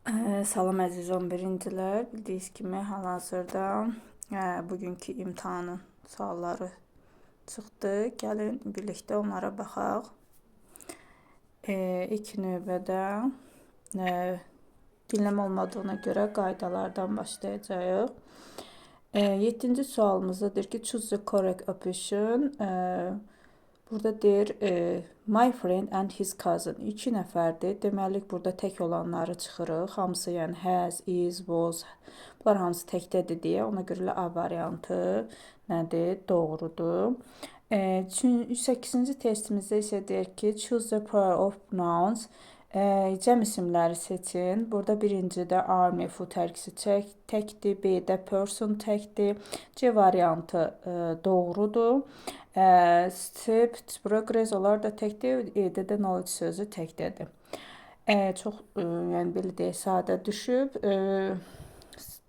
Salam əziz 11-cilər. Bildiyiniz kimi hal-hazırda bugünkü imtahanın sualları çıxdı. Gəlin birlikdə onlara baxaq. İlk növbədə dinləmə olmadığına görə qaydalardan başlayacağıq. 7-ci sualımızda deyir ki, choose the correct option. Burada deyir, my friend and his cousin. 2 nəfərdir. Deməli, burada tək olanları çıxırıq. Hamısı, yəni has, is, was. Bunlar hamısı təkdədir deyə. Ona görə A variantı nədir? Doğrudur. 8-ci testimizdə isə deyir ki, choose the pair of nouns. Cəm isimləri seçin. Burada birincidə army, food tərkisi təkdir. B-də person təkdir. C variantı doğrudur. Step, progress onlar da təkdir. E-də də knowledge sözü təkdədir. Çox, yəni belə deyək, sadə düşüb.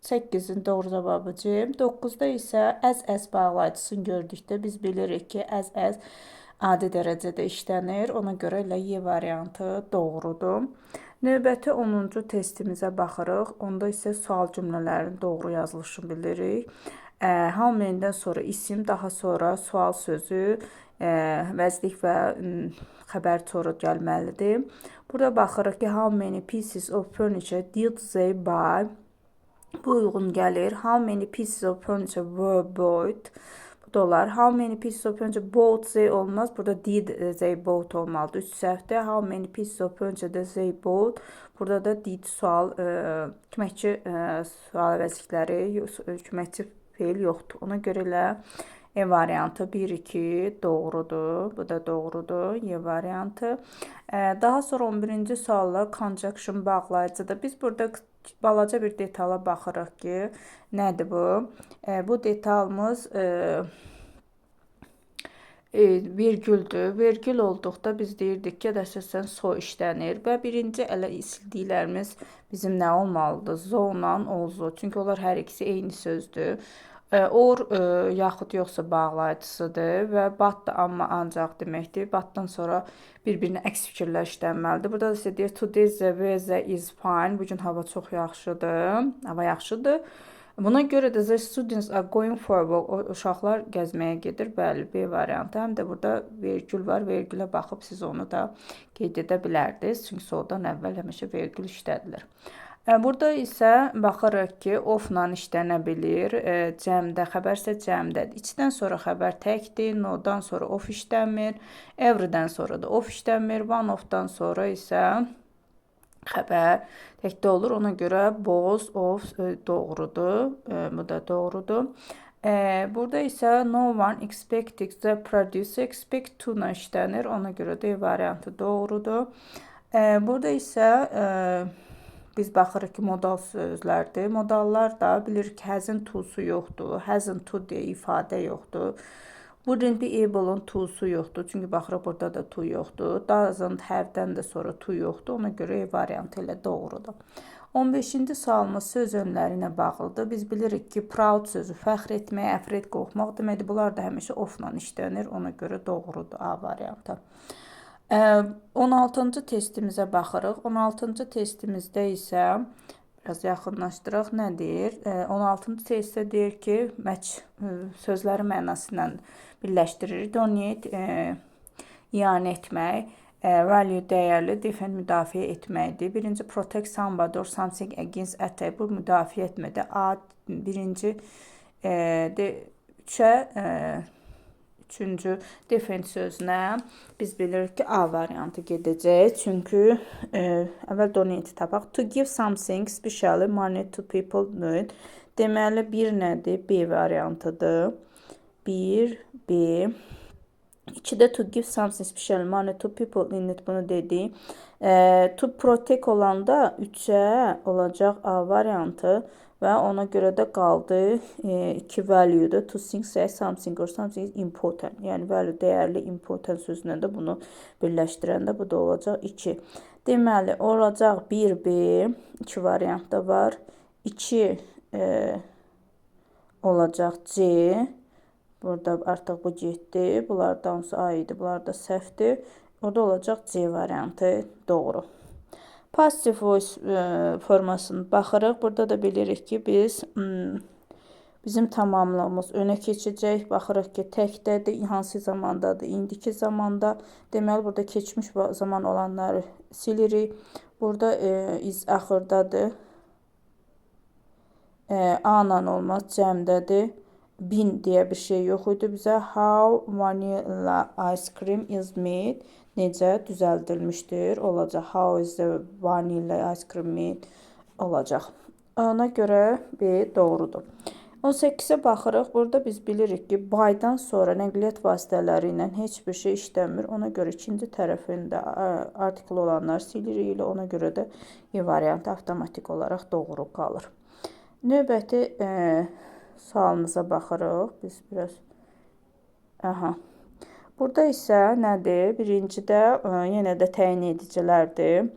8-in doğru cavabı C. 9-da isə as bağlayıcısını gördükdə biz bilirik ki, as adi dərəcədə işlənir. Ona görə elə Y variantı doğrudur. Növbəti 10-cu testimizə baxırıq. Onda isə sual cümlələrin doğru yazılışını bilirik. How many-dən sonra isim, daha sonra sual sözü, vəzlik və xəbər sonra gəlməlidir. Burada baxırıq ki, how many pieces of furniture did they buy? Bu uyğun gəlir. How many pieces of furniture were bought? Bu da olar. How many pieces of furniture bought they olmaz. Burada did they bought olmalıdır. 3 səhvdə. How many pieces of furniture did they bought? Burada da did sual, köməkçi sual vəzikləri, köməkçi feil yoxdur. Ona görə elə E variantı 1-2 doğrudur. Bu da doğrudur. Y variantı. Daha sonra 11-ci suallar conjunction bağlayıcıdır. Biz burada balaca bir detala baxırıq ki, nədir bu? Bu detalımız vergüldür. Vergül olduqda biz deyirdik ki, əsasən so işlənir və birinci ələ sildiklərimiz bizim nə olmalıdır? Zo-la olzo. Çünki onlar hər ikisi eyni sözdür. Or yaxud yoxsa bağlayıcısıdır və but da amma ancaq deməkdir. But-dan sonra bir-birinə əks fikirlər işlənməlidir. Burada da isə deyir, today the weather is fine. Bugün hava çox yaxşıdır. Hava yaxşıdır. Buna görə də the students are going for a walk. Uşaqlar gəzməyə gedir. Bəli, B variantı. Həm də burada vergül var. Vergülə baxıb siz onu da qeyd edə bilərdiniz. Çünki soldan əvvəl həmişə vergül işlədilir. Burada isə baxırıq ki, of-la işlənə bilir. Cəmdə, xəbər isə cəmdədir. İçdən sonra xəbər təkdir. No-dan sonra of işlənmir. Every-dən sonra da of işlənmir. One of-dan sonra isə xəbər təkdə olur. Ona görə both, of doğrudur. Bu da doğrudur. Burada isə no one expected the producer expect to-la işlənir. Ona görə D variantı doğrudur. Burada isə biz baxırıq ki, modal sözlərdir. Modallar da bilirik ki, hasn't to-su yoxdur. Hasn't to deyə ifadə yoxdur. Wouldn't be able-un to-su yoxdur. Çünki baxırıq, burada da to yoxdur. Doesn't have-dən də sonra to yoxdur. Ona görə E variantı ilə doğrudur. 15-ci sualımız söz önləri ilə bağlıdır. Biz bilirik ki, proud sözü fəxr etmək, əfrət qorxmaq deməkdir. Bunlar da həmişə of-la işlənir. Ona görə doğrudur A variantı. 16-cı testimizə baxırıq. 16-cı testimizdə isə biraz yaxınlaşdıraq. Nə deyir? 16-cı testdə deyir ki, sözləri mənası ilə birləşdirir. Donate, iyanə etmək. Value dəyərli, defend müdafiə etməkdir. Birinci protect somebody or something against attack. Bu müdafiə etmədir. A birinci üçüncü defend sözünə biz bilirik ki, A variantı gedəcək. Çünki əvvəl donate tapaq. To give something specially money to people need. Deməli, bir nədir? B variantıdır. 1, B. 2-də to give something special money to people in need, bunu dedik. To protect olanda 3-ə olacaq A variantı və ona görə də qaldı 2 value-da. To say something or something is important. Yəni, value dəyərli, important sözünə də bunu birləşdirəndə bu da olacaq 2. Deməli, olacaq 1B, 2 variant da var. 2 olacaq C. Burada artıq bu getdi. Bunlardan A idi, bunlar da səhvdir. O da olacaq C variantı doğru. Passive voice formasını baxırıq. Burada da bilirik ki, bizim tamamlığımız önə keçəcək. Baxırıq ki, təkdədir, hansı zamandadır, indiki zamanda. Deməli, burada keçmiş zaman olanları silirik. Burada iz axırdadır. A-la olmaz, cəmdədir. 1000 deyə bir şey yox idi bizə. How vanilla ice cream is made. Necə düzəldilmişdir olacaq. How is the vanilla ice cream made olacaq. Ona görə B doğrudur. 18-ə baxırıq. Burada biz bilirik ki, by'dan sonra nəqliyyat vasitələri ilə heç bir şey işləmir. Ona görə ikinci tərəfində artikl olanlar silirik. Ona görə də E variantı avtomatik olaraq doğru qalır. Növbəti sualımıza baxırıq. Biz biraz... Burada isə nədir? Birincidə yenə də təyin edicilərdir.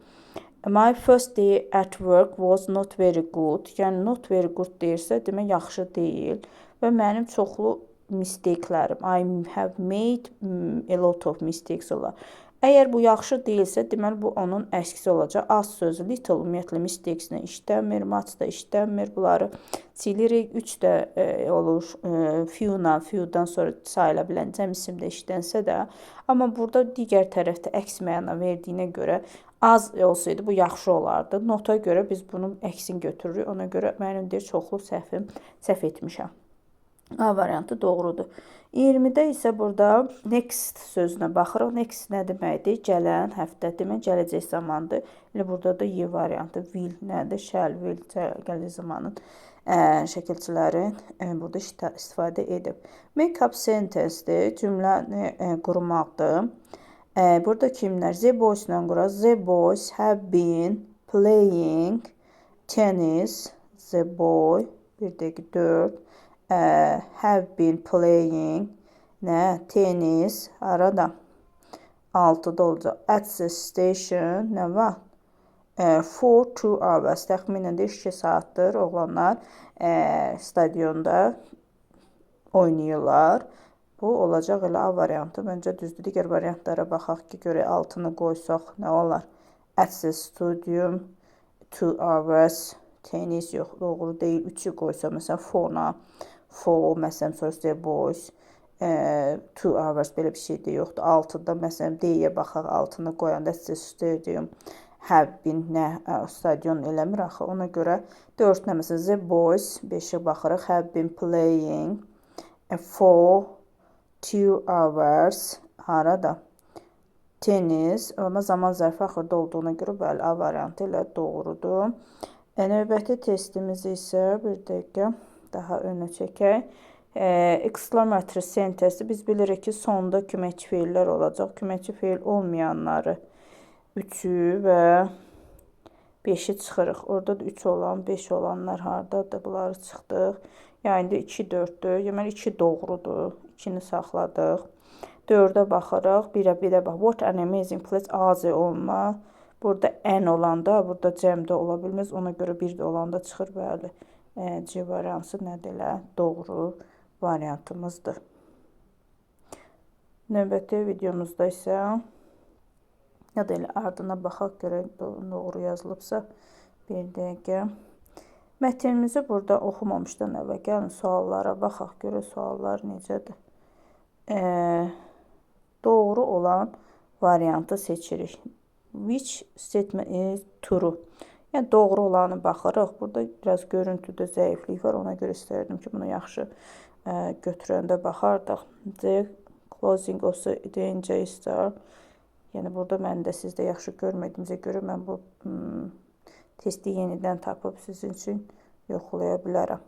My first day at work was not very good. Yəni, not very good deyirsə, demək, yaxşı deyil. Və mənim çoxlu mistakelerim. I have made a lot of mistakes olar. Əgər bu yaxşı deyilsə, deməli, bu onun əksisi olacaq. Az sözü, little, ümumiyyətlə, mistakes-nə işləmir, much da işləmir. Bunları silirik. 3 də olur. Few-dan sonra sayıla bilən cəm isim də işlənsə də. Amma burada digər tərəfdə əks məna verdiyinə görə az olsaydı bu yaxşı olardı. Nota görə biz bunun əksini götürürük. Ona görə mənim deyir, çoxlu səhv etmişəm. A variantı doğrudur. 20-də isə burada next sözünə baxırıq. Next nə deməkdir? Gələn həftə demək, gələcək zamandır. Elə burada da Y variantı. Will nədir? Shall, will, gələcək zamanın şəkilçilərin burada istifadə edib. Make up sentence-dir. Cümləni qurmaqdır. Burada kimlər? The boys ilə quraq. The boys have been playing tennis. The boy, bir dəqiqə 4. Have been playing tennis arada 6'da olacaq. At the station nə var? For 2 hours. Təxminən də 2 saatdır oğlanlar stadionda oynayırlar. Bu olacaq elə A variantı. Məncə düzdür. Digər variantlara baxaq ki, görək 6-nı qoysaq nə olar? At the stadium 2 hours. Tennis yox, doğru deyil. 3'ü qoysaq, məsələn, for-na. For, məsələn, sonra the boys. 2 hours belə bir şey də yoxdur. 6'da, məsələn, D-yə baxaq, 6-nı qoyanda at the stadium have been, stadion eləmir axı. Ona görə 4-nə, məsələn, the boys, 5-ə baxırıq, have been playing for 2 hours. Harada? Tennis. Amma zaman zərfi axırda olduğuna görə bəli, A variantı ilə doğrudur. Növbəti testimiz isə bir dəqiqə daha önə çəkək. Exclamatory sentence biz bilirik ki, sonda köməkçi feillər olacaq. Köməkçi feil olmayanları 3'ü və 5'i çıxırıq. Orada da 3 olan, 5 olanlar hardadır? Bunları çıxdıq. Yəni indi 2, 4'dür. Deməli 2 doğrudur. 2'ni saxladıq. 4'ə baxırıq. 1'ə bax. What an amazing place. Az olma. Burada n olanda, burada cəmdə ola bilməz. Ona görə 1 də olanda çıxır, bəli. C variantı nədir? Doğru variantımızdır. Növbəti videomuzda isə ya da elə ardına baxaq görək doğru yazılıbsa bir dəqiqə. Mətnimizi burada oxumamışdan əvvəl gəlin suallara baxaq görək suallar necədir. Doğru olan variantı seçirik. Which statement is true? Yəni, doğru olanı baxırıq. Burada biraz görüntüdə zəiflik var. Ona görə istərdim ki, bunu yaxşı götürəndə baxardıq. The closing of the ingestor. Yəni, burada mən də sizdə yaxşı görmədiyimizə görə mən bu testi yenidən tapıb sizin üçün yoxlaya bilərəm.